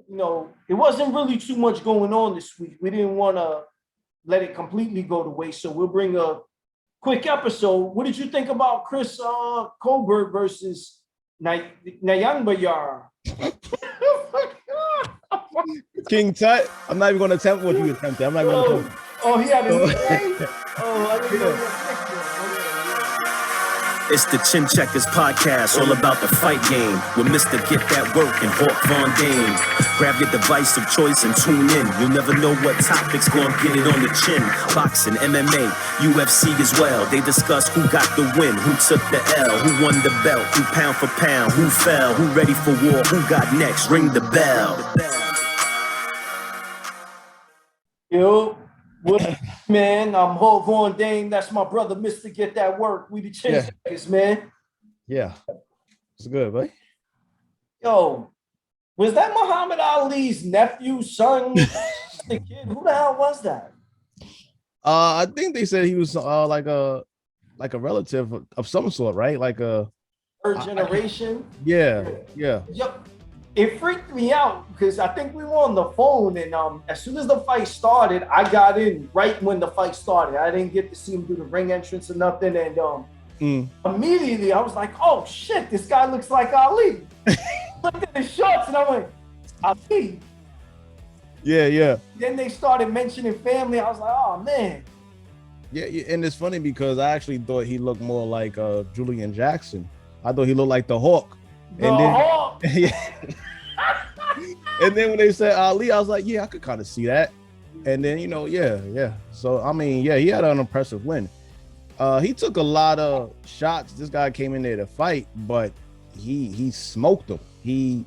it wasn't really too much going on this week. We didn't want to let it completely go to waste, so we'll bring a quick episode. What did you think about Chris Colbert versus Nyambayar? King Tut. I'm not even going to attempt what you attempted. I'm not even going to attempt. Oh, he had a nickname? Oh, I didn't know he had a nickname. It's the Chin Checkers podcast, all about the fight game with Mr. Get That Work and Hawk Von Dame. Grab your device of choice and tune in. You'll never know what topics gonna get it on the chin. Boxing, MMA, UFC as well. They discuss who got the win, who took the L, who won the belt, who pound for pound, who fell, who ready for war, who got next. Ring the bell. Yo, what up, man? I'm Hawk Von Dame. That's my brother, Mr. Get That Work. We the Chin Checkers, man. Yeah, it's good, buddy. Yo, was that Muhammad Ali's nephew, son, the kid? Who the hell was that? I think they said he was like a relative of some sort, right? Like a Third generation. Yeah. Yep. It freaked me out because I think we were on the phone, and as soon as the fight started, I got in right when the fight started. I didn't get to see him do the ring entrance or nothing, and immediately I was like, "Oh shit, this guy looks like Ali." Looked at his shorts, and I went, "Ali." Yeah. Then they started mentioning family. I was like, "Oh man." Yeah, and it's funny because I actually thought he looked more like Julian Jackson. I thought he looked like the Hawk. Hawk. And then when they said Ali, I was like, yeah, I could kind of see that. And then, yeah. So, I mean, yeah, he had an impressive win. He took a lot of shots. This guy came in there to fight, but he smoked him. He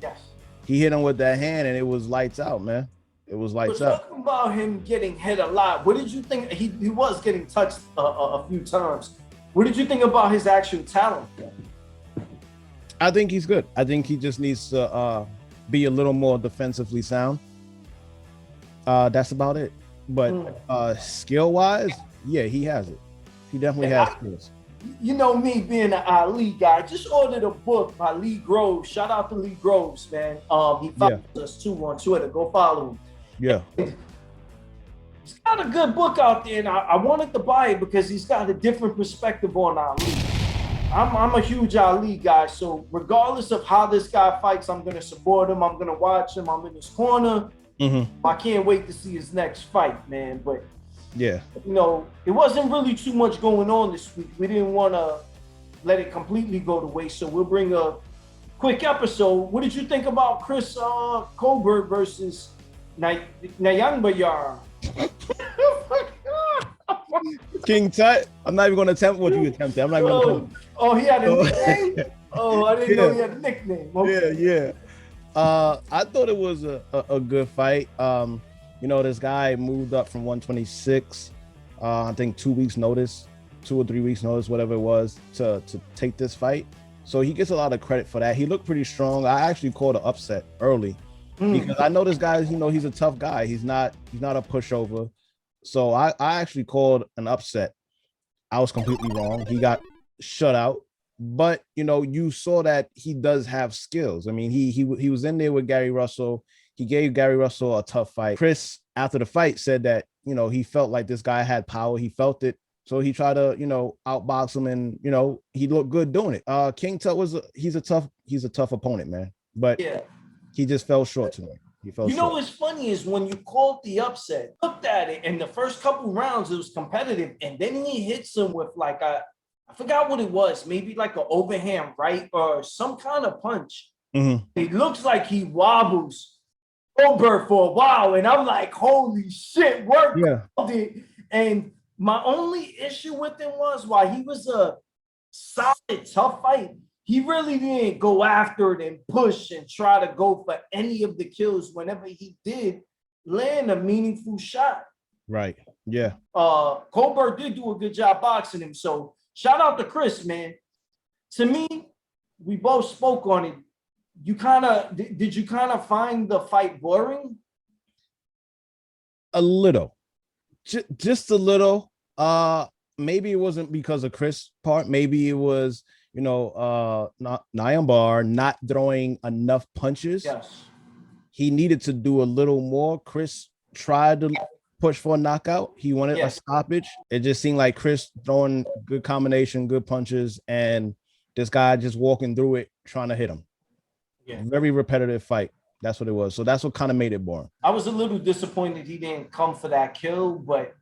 hit him with that hand, and it was lights out, man. It was lights out. Talking about him getting hit a lot, what did you think? He was getting touched a few times. What did you think about his actual talent? I think he's good. I think he just needs to be a little more defensively sound. That's about it. But skill-wise, yeah, he has it. He definitely has skills. You know me being an Ali guy, just ordered a book by Lee Groves. Shout out to Lee Groves, man. He follows us too on Twitter. Go follow him. Yeah. He's got a good book out there, and I wanted to buy it because he's got a different perspective on Ali. I'm a huge Ali guy, so regardless of how this guy fights, I'm going to support him. I'm going to watch him. I'm in his corner. I can't wait to see his next fight, man. But, yeah, it wasn't really too much going on this week. We didn't want to let it completely go to waste, so we'll bring a quick episode. What did you think about Chris Colbert versus Nyambayar? King Tut. I'm not even going to attempt what you attempted. I'm not going to attempt. Oh, he had a nickname? Oh, I didn't know he had a nickname. Okay. Yeah. I thought it was a good fight. This guy moved up from 126. I think 2 weeks notice, 2 or 3 weeks notice, whatever it was, to take this fight. So he gets a lot of credit for that. He looked pretty strong. I actually called an upset early because I know this guy. He's a tough guy. He's not a pushover. So I actually called an upset. I was completely wrong. He got shut out, but you saw that he does have skills. I mean, he was in there with Gary Russell. He gave Gary Russell a tough fight. Chris, after the fight, said that he felt like this guy had power. He felt it, so he tried to outbox him, and he looked good doing it. King Tut he's a tough opponent, man, but he just fell short tonight. What's funny is when you called the upset, looked at it, and the first couple rounds it was competitive, and then he hits him with like I forgot what it was, maybe like an overhand right or some kind of punch. It looks like he wobbles Colbert for a while, and I'm like, holy shit, work. And my only issue with him was while he was a solid, tough fight, he really didn't go after it and push and try to go for any of the kills. Whenever he did land a meaningful shot. Right. Yeah. Colbert did do a good job boxing him. So shout out to Chris, man. To me, we both spoke on it. Did you kind of find the fight boring? A little. Just a little. Maybe it wasn't because of Chris' part. Maybe it was not Nyambayar not throwing enough punches. Yes. he needed to do a little more. Chris tried to push for a knockout. He wanted a stoppage. It just seemed like Chris throwing good combination, good punches, and this guy just walking through it, trying to hit him. Yeah. Very repetitive fight. That's what it was. So that's what kind of made it boring. I was a little disappointed he didn't come for that kill, but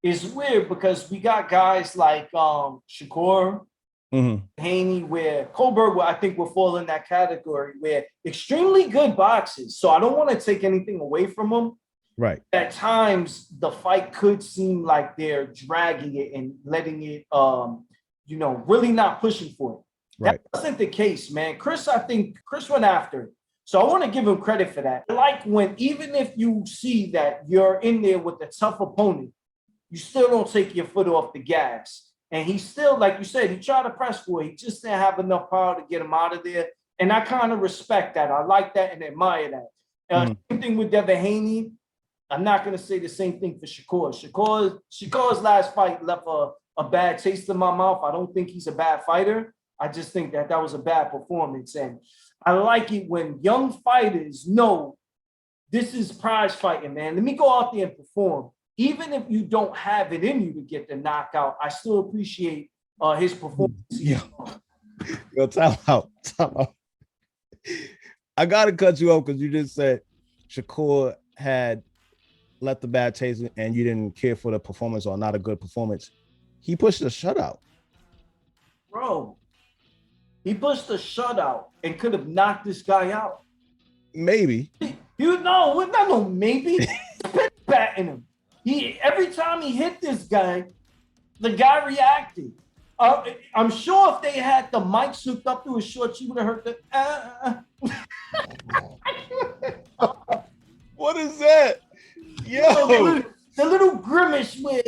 it's weird because we got guys like Shakur, Haney, where Colbert, I think, will fall in that category, where extremely good boxes. So I don't want to take anything away from them. Right. At times, the fight could seem like they're dragging it and letting it, really not pushing for it. Right. That wasn't the case, man. I think Chris went after it. So I want to give him credit for that. Like when, even if you see that you're in there with a tough opponent, you still don't take your foot off the gas. And he still, like you said, he tried to press for it. He just didn't have enough power to get him out of there. And I kind of respect that. I like that and admire that. Same thing with Devin Haney. I'm not going to say the same thing for Shakur. Shakur's last fight left a bad taste in my mouth. I don't think he's a bad fighter. I just think that was a bad performance. And I like it when young fighters know this is prize fighting, man. Let me go out there and perform. Even if you don't have it in you to get the knockout, I still appreciate his performance. Yo, time out. I got to cut you off because you just said Shakur had left the bad taste and you didn't care for the performance or not a good performance. He pushed a shutout. Bro, he pushed a shutout and could have knocked this guy out. Maybe. No, maybe. Spit batting him. Every time he hit this guy, the guy reacted. I'm sure if they had the mic souped up to his shorts, he would have heard the. What is that? Yo, the little grimace with,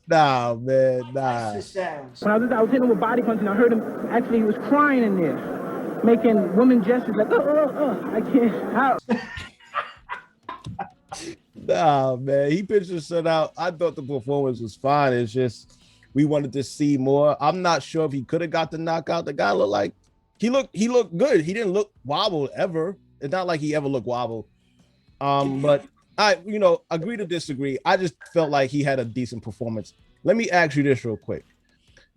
Nah, man, nah. When I was hitting him with body punches, and I heard him. Actually, he was crying in there, making woman gestures like, I can't. How? Nah, man, he pitched his shut out. I thought the performance was fine. It's just we wanted to see more. I'm not sure if he could have got the knockout. The guy looked like he looked good. He didn't look wobbled ever. It's not like he ever looked wobbled. But I, agree to disagree. I just felt like he had a decent performance. Let me ask you this real quick.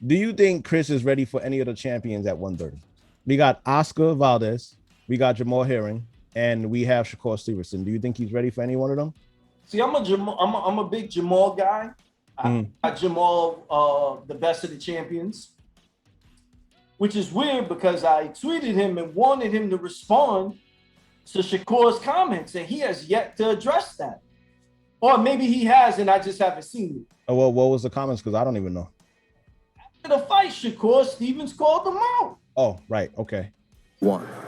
Do you think Chris is ready for any of the champions at 130? We got Oscar Valdez, we got Jamal Herring, and we have Shakur Stevenson. Do you think he's ready for any one of them? See, I'm a big Jamal guy. I got Jamal the best of the champions, which is weird because I tweeted him and wanted him to respond to Shakur's comments, and he has yet to address that. Or maybe he has, and I just haven't seen it. Oh, well, what was the comments? Because I don't even know. After the fight, Shakur Stevens called him out. Oh, right. Okay.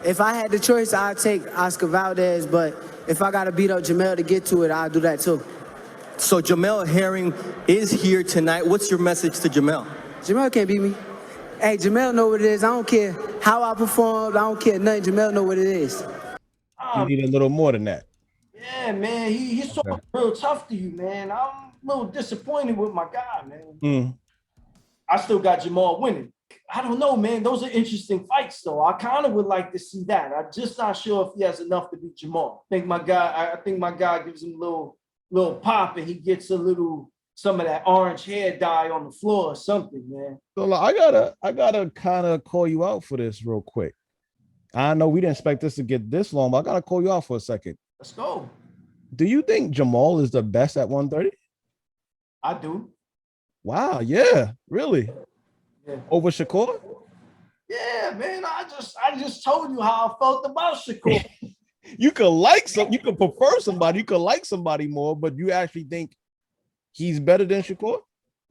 If I had the choice, I'd take Oscar Valdez, but if I got to beat up Jamel to get to it, I'll do that too. So Jamel Herring is here tonight. What's your message to Jamel? Jamel can't beat me. Hey, Jamel know what it is. I don't care how I performed. I don't care nothing. Jamel know what it is. You need a little more than that. Yeah, man. He's so real tough to you, man. I'm a little disappointed with my guy, man. I still got Jamal winning. I don't know, man. Those are interesting fights, though. I kind of would like to see that. I'm just not sure if he has enough to beat Jamal. I think my guy gives him a little pop, and he gets some of that orange hair dye on the floor or something, man. So I gotta kind of call you out for this real quick. I know we didn't expect this to get this long, but I gotta call you out for a second. Let's go. Do you think Jamal is the best at 130? I do. Wow, yeah, really? Yeah. Over Shakur? Yeah, man. I just told you how I felt about Shakur. You could prefer somebody, you could like somebody more, but you actually think he's better than Shakur?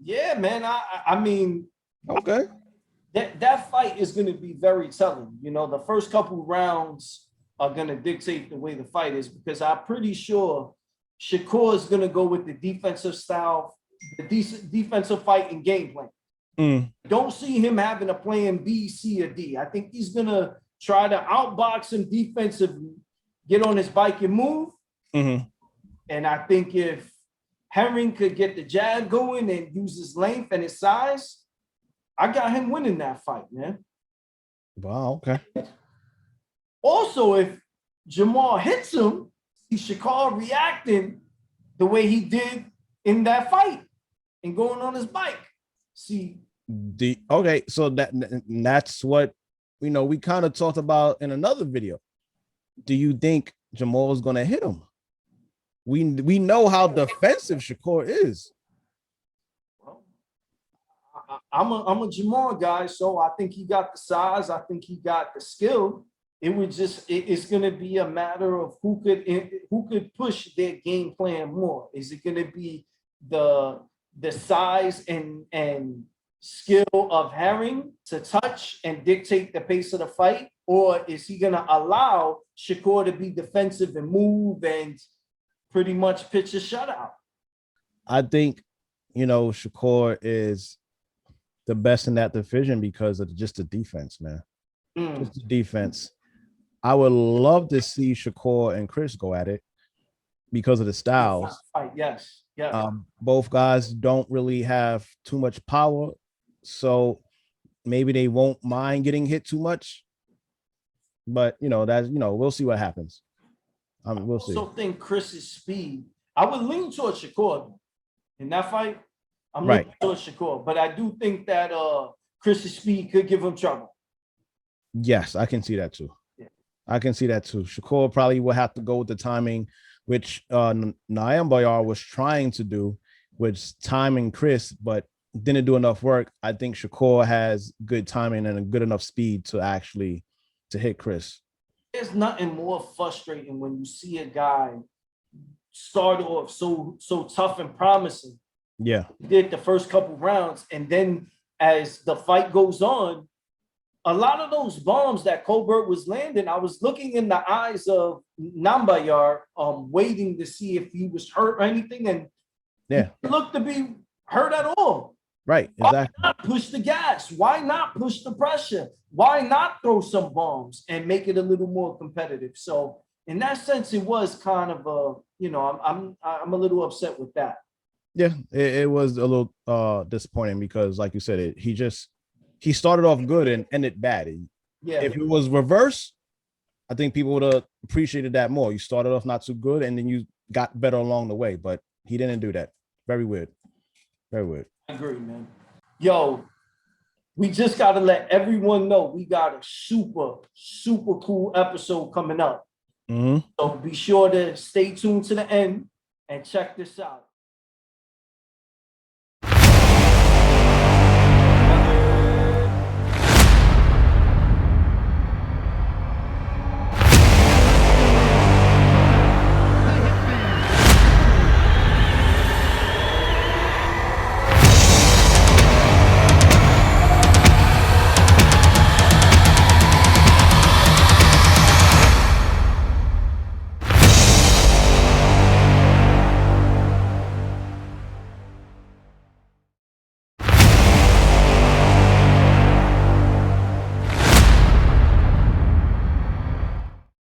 Yeah, man. I mean, okay. That fight is going to be very telling. The first couple rounds are going to dictate the way the fight is, because I'm pretty sure Shakur is going to go with the defensive style, the decent defensive fighting game plan. Don't see him having a plan B, C, or D. I think he's going to try to outbox him defensively, get on his bike and move. And I think if Herring could get the jab going and use his length and his size, I got him winning that fight, man. Wow, okay. Also, if Jamal hits him, see Shakur reacting the way he did in that fight and going on his bike. See, okay, so that's what we kind of talked about in another video. Do you think Jamal is gonna hit him? We know how defensive Shakur is. well, I'm a Jamal guy, so I think he got the size. I think he got the skill. It's going to be a matter of who could push their game plan more. Is it going to be the size and skill of Herring to touch and dictate the pace of the fight, or is he going to allow Shakur to be defensive and move and pretty much pitch a shutout? I think Shakur is the best in that division because of just the defense, man. Just the defense. I would love to see Shakur and Chris go at it because of the styles. Yes. Both guys don't really have too much power, so maybe they won't mind getting hit too much. But we'll see what happens. We'll see. I also think Chris's speed. I would lean towards Shakur in that fight. I'm leaning towards Shakur, but I do think that Chris's speed could give him trouble. Yes, I can see that too. I can see that too. Shakur probably will have to go with the timing, which Nyambayar was trying to do, which timing Chris, but didn't do enough work. I think Shakur has good timing and a good enough speed to hit Chris. There's nothing more frustrating when you see a guy start off so tough and promising. Yeah. He did the first couple rounds, and then as the fight goes on, a lot of those bombs that Colbert was landing, I was looking in the eyes of Nyambayar, waiting to see if he was hurt or anything, and he looked to be hurt at all. Right, exactly. Why not push the gas? Why not push the pressure? Why not throw some bombs and make it a little more competitive? So in that sense, it was kind of I'm a little upset with that. Yeah, it was a little disappointing because, like you said, he started off good and ended bad. If it was reverse, I think people would have appreciated that more. You started off not too good, and then you got better along the way, but he didn't do that. Very weird. Very weird. I agree, man. Yo, we just got to let everyone know we got a super, super cool episode coming up. Mm-hmm. So be sure to stay tuned to the end and check this out.